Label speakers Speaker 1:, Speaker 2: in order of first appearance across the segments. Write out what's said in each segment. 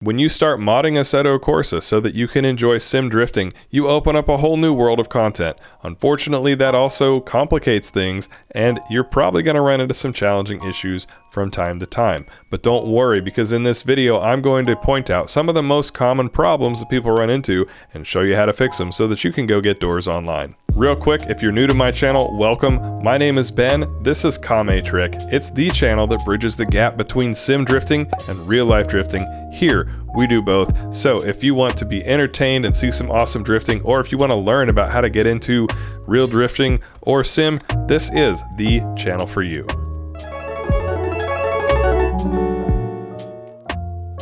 Speaker 1: When you start modding Assetto Corsa so that you can enjoy sim drifting, you open up a whole new world of content. Unfortunately, that also complicates things, and you're probably going to run into some challenging issues from time to time. But don't worry, because in this video, I'm going to point out some of the most common problems that people run into and show you how to fix them so that you can go get doors online. Real quick, if you're new to my channel, welcome. My name is Ben. This is Kame Trick. It's the channel that bridges the gap between sim drifting and real life drifting. Here, we do both. So if you want to be entertained and see some awesome drifting, or if you want to learn about how to get into real drifting or sim, this is the channel for you.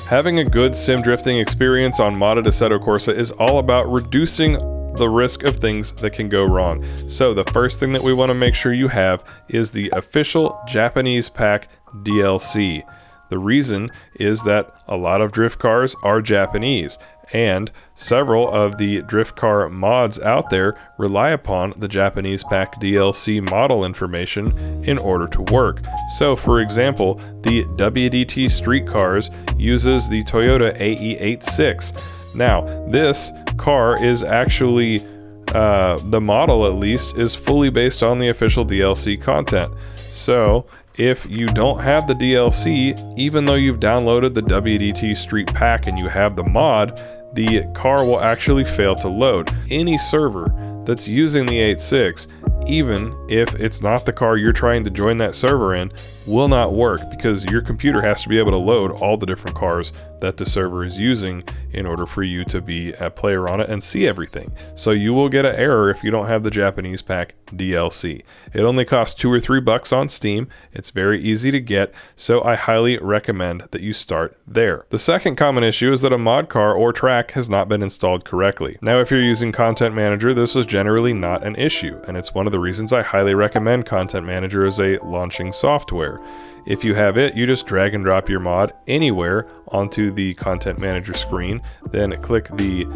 Speaker 1: Having a good sim drifting experience on modded Assetto Corsa is all about reducing the risk of things that can go wrong. So the first thing that we want to make sure you have is the official Japanese pack DLC. The reason is that a lot of drift cars are Japanese, and several of the drift car mods out there rely upon the Japanese pack DLC model information in order to work. So for example, the WDT Street Cars uses the Toyota AE86. Now, this car is actually, the model at least, is fully based on the official DLC content. So if you don't have the DLC, even though you've downloaded the WDT Street Pack and you have the mod, the car will actually fail to load. Any server that's using the 8.6, even if it's not the car you're trying to join that server in, will not work because your computer has to be able to load all the different cars that the server is using in order for you to be a player on it and see everything. So you will get an error if you don't have the Japanese pack DLC. It only costs $2 or $3 on Steam. It's very easy to get, so I highly recommend that you start there. The second common issue is that a mod car or track has not been installed correctly. Now, if you're using Content Manager, this is generally not an issue, and it's one of the reasons I highly recommend Content Manager as a launching software. If you have it, you just drag and drop your mod anywhere onto the Content Manager screen, then click the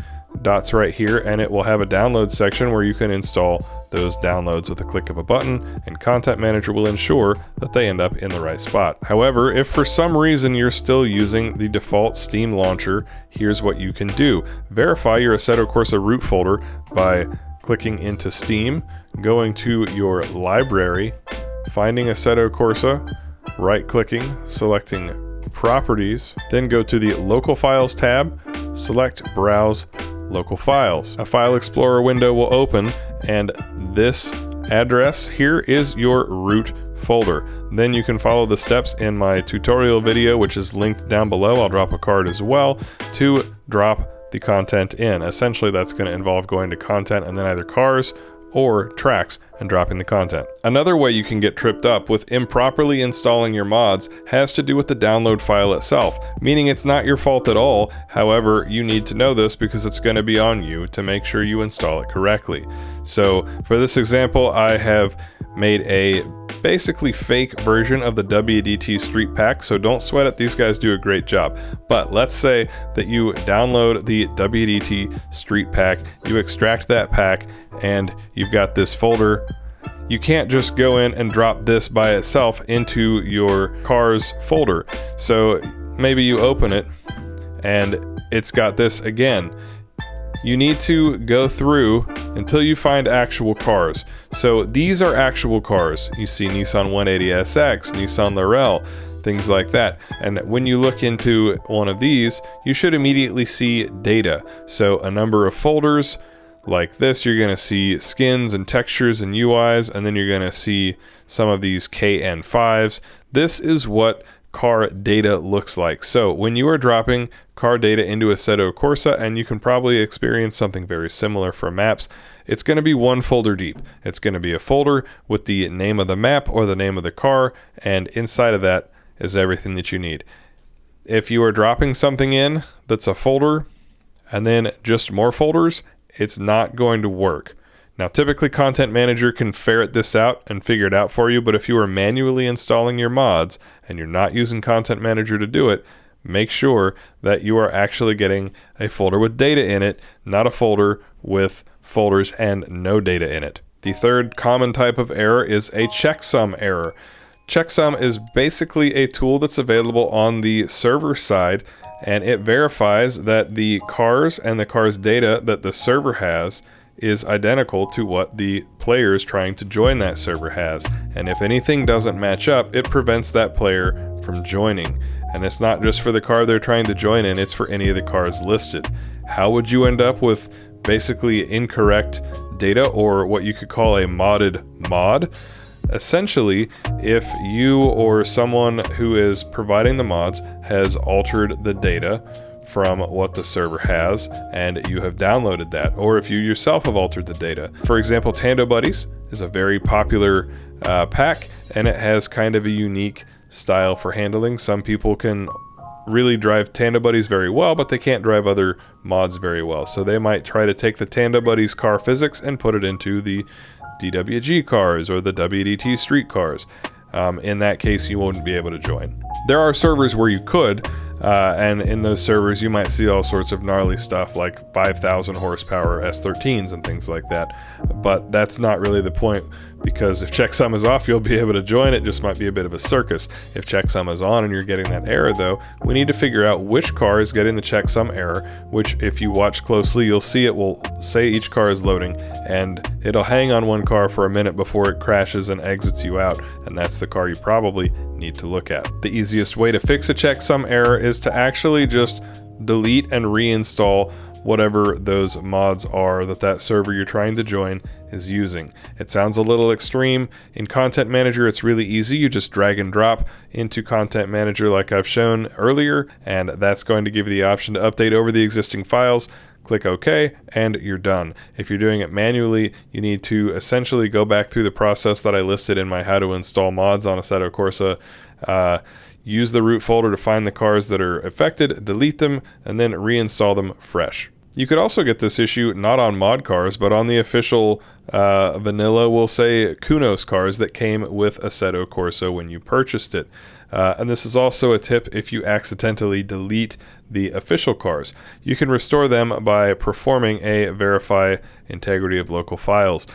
Speaker 1: dots right here and it will have a download section where you can install those downloads with a click of a button, and Content Manager will ensure that they end up in the right spot. However, if for some reason you're still using the default Steam launcher, here's what you can do. Verify your Assetto Corsa root folder by clicking into Steam, going to your library, finding Assetto Corsa, right-clicking, selecting Properties, then go to the Local Files tab, select Browse Local Files. A File Explorer window will open, and this address here is your root folder. Then you can follow the steps in my tutorial video, which is linked down below. I'll drop a card as well, to drop the content in. Essentially, that's going to involve going to Content and then either Cars or Tracks and dropping the content. Another way you can get tripped up with improperly installing your mods has to do with the download file itself, meaning it's not your fault at all. However, you need to know this because it's going to be on you to make sure you install it correctly. So for this example, I have made a basically fake version of the WDT Street Pack, so don't sweat it, these guys do a great job. But let's say that you download the WDT Street Pack, you extract that pack, and you've got this folder. You can't just go in and drop this by itself into your car's folder. So maybe you open it and it's got this again. You need to go through until you find actual cars. So these are actual cars. You see Nissan 180SX, Nissan Laurel, things like that. And when you look into one of these, you should immediately see data. So a number of folders like this, you're going to see skins and textures and UIs, and then you're going to see some of these KN5s. This is what car data looks like. So when you are dropping car data into Assetto Corsa, and you can probably experience something very similar for maps, it's going to be one folder deep. It's going to be a folder with the name of the map or the name of the car, and inside of that is everything that you need. If you are dropping something in that's a folder and then just more folders, it's not going to work. Now, typically Content Manager can ferret this out and figure it out for you, but if you are manually installing your mods and you're not using Content Manager to do it, make sure that you are actually getting a folder with data in it, not a folder with folders and no data in it. The third common type of error is a checksum error. Checksum is basically a tool that's available on the server side, and it verifies that the cars and the cars data that the server has is identical to what the players trying to join that server has. And if anything doesn't match up, it prevents that player from joining. And it's not just for the car they're trying to join in, it's for any of the cars listed. How would you end up with basically incorrect data, or what you could call a modded mod? Essentially, if you or someone who is providing the mods has altered the data from what the server has and you have downloaded that, or if you yourself have altered the data. For example, Tando Buddies is a very popular pack, and it has kind of a unique style for handling. Some people can really drive Tando Buddies very well, but they can't drive other mods very well. So they might try to take the Tando Buddies car physics and put it into the DWG cars or the WDT street cars. In that case, you won't be able to join. There are servers where you could, and in those servers you might see all sorts of gnarly stuff like 5,000 horsepower S13s and things like that, but that's not really the point, because if checksum is off, you'll be able to join. It just might be a bit of a circus. If checksum is on and you're getting that error though, we need to figure out which car is getting the checksum error, which if you watch closely, you'll see it will say each car is loading, and it'll hang on one car for a minute before it crashes and exits you out, and that's the car you probably need to look at. The easiest way to fix a checksum error is to actually just delete and reinstall whatever those mods are that server you're trying to join is using. It sounds a little extreme. In Content Manager, it's really easy. You just drag and drop into Content Manager like I've shown earlier, and that's going to give you the option to update over the existing files. Click OK, and you're done. If you're doing it manually, you need to essentially go back through the process that I listed in my How to Install Mods on Assetto Corsa. Use the root folder to find the cars that are affected, delete them, and then reinstall them fresh. You could also get this issue not on mod cars, but on the official vanilla, we'll say, Kunos cars that came with Assetto Corsa when you purchased it. And this is also a tip if you accidentally delete the official cars. You can restore them by performing a verify integrity of local files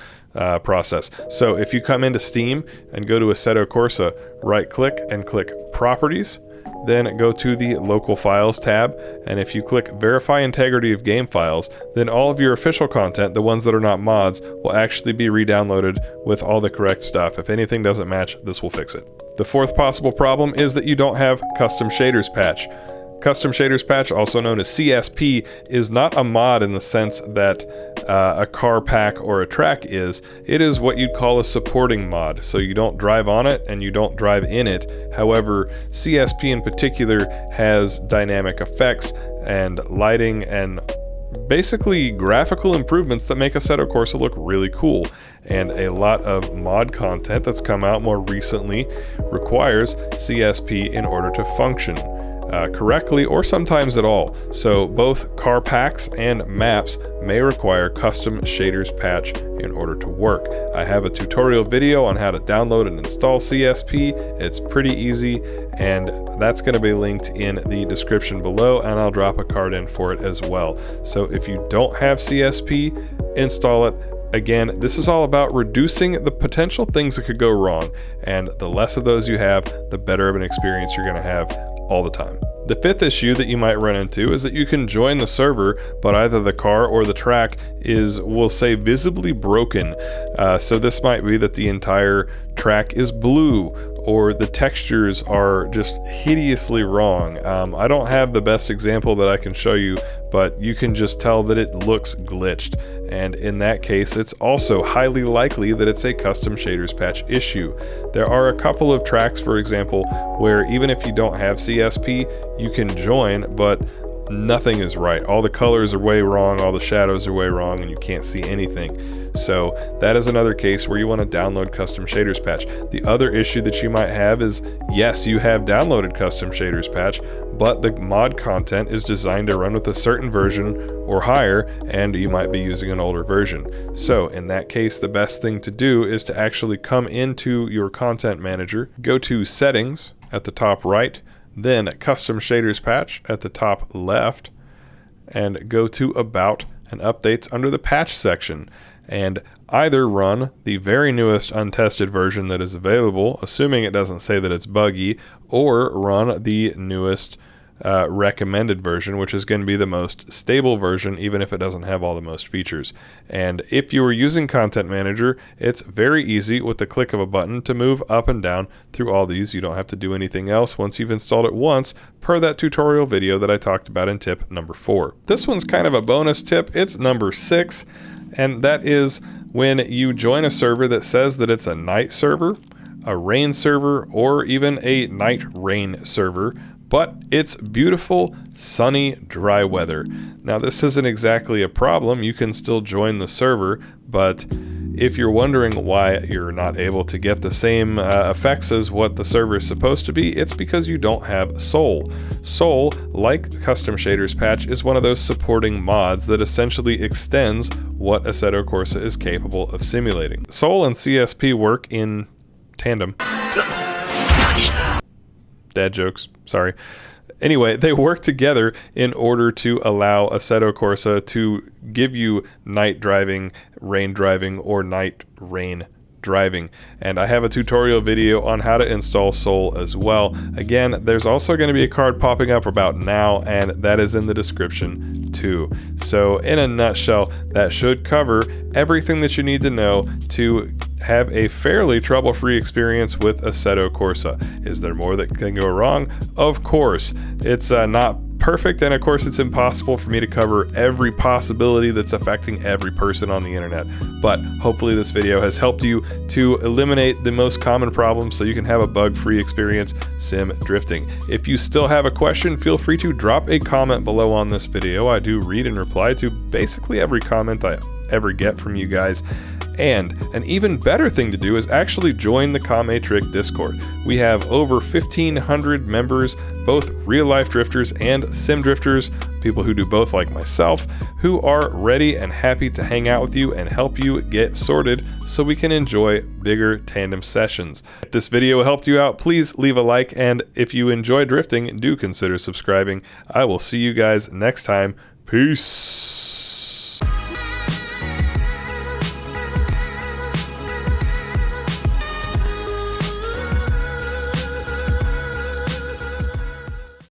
Speaker 1: process. So if you come into Steam and go to Assetto Corsa, right click and click Properties, then go to the Local Files tab, and if you click Verify Integrity of Game Files, then all of your official content, the ones that are not mods, will actually be re-downloaded with all the correct stuff. If anything doesn't match, this will fix it. The fourth possible problem is that you don't have Custom Shaders Patch. Custom Shaders Patch, also known as CSP, is not a mod in the sense that a car pack or a track is. It is what you'd call a supporting mod, so you don't drive on it and you don't drive in it. However, CSP in particular has dynamic effects and lighting and basically graphical improvements that make Assetto Corsa look really cool. And a lot of mod content that's come out more recently requires CSP in order to function correctly, or sometimes at all. So both car packs and maps may require Custom Shaders Patch in order to work. I have a tutorial video on how to download and install CSP. It's pretty easy, and that's going to be linked in the description below, and I'll drop a card in for it as well. So if you don't have CSP, install it. Again, this is all about reducing the potential things that could go wrong, and the less of those you have, the better of an experience you're going to have all the time. The fifth issue that you might run into is that you can join the server, but either the car or the track is, we'll say, visibly broken. So this might be that the entire track is blue, or the textures are just hideously wrong. I don't have the best example that I can show you, but you can just tell that it looks glitched. And in that case, it's also highly likely that it's a Custom Shaders Patch issue. There are a couple of tracks, for example, where even if you don't have CSP, you can join, but nothing is right. All the colors are way wrong, all the shadows are way wrong, and you can't see anything. So that is another case where you want to download Custom Shaders Patch. The other issue that you might have is, yes, you have downloaded Custom Shaders Patch, but the mod content is designed to run with a certain version or higher, and you might be using an older version. So in that case, the best thing to do is to actually come into your Content Manager, go to Settings at the top right, then Custom Shaders Patch at the top left, and go to About and Updates under the Patch section, and either run the very newest untested version that is available, assuming it doesn't say that it's buggy, or run the newest recommended version, which is going to be the most stable version, even if it doesn't have all the most features. And if you are using Content Manager, it's very easy with the click of a button to move up and down through all these. You don't have to do anything else once you've installed it once, per that tutorial video that I talked about in tip number 4. This one's kind of a bonus tip. It's number 6, and that is when you join a server that says that it's a night server, a rain server, or even a night rain server, but it's beautiful, sunny, dry weather. Now, this isn't exactly a problem. You can still join the server, but if you're wondering why you're not able to get the same effects as what the server is supposed to be, it's because you don't have Soul. Soul, like Custom Shaders Patch, is one of those supporting mods that essentially extends what Assetto Corsa is capable of simulating. Soul and CSP work in tandem. Dad jokes, sorry. Anyway, they work together in order to allow Assetto Corsa to give you night driving, rain driving, or night rain driving. And I have a tutorial video on how to install Soul as well. Again, there's also going to be a card popping up about now, and that is in the description too. So in a nutshell, that should cover everything that you need to know to have a fairly trouble-free experience with Assetto Corsa. Is there more that can go wrong? Of course. It's not perfect, and of course it's impossible for me to cover every possibility that's affecting every person on the internet, but hopefully this video has helped you to eliminate the most common problems so you can have a bug-free experience sim drifting. If you still have a question, feel free to drop a comment below on this video. I do read and reply to basically every comment I ever get from you guys. And an even better thing to do is actually join the Kame Trick Discord. We have over 1,500 members, both real-life drifters and sim drifters, people who do both like myself, who are ready and happy to hang out with you and help you get sorted so we can enjoy bigger tandem sessions. If this video helped you out, please leave a like, and if you enjoy drifting, do consider subscribing. I will see you guys next time. Peace!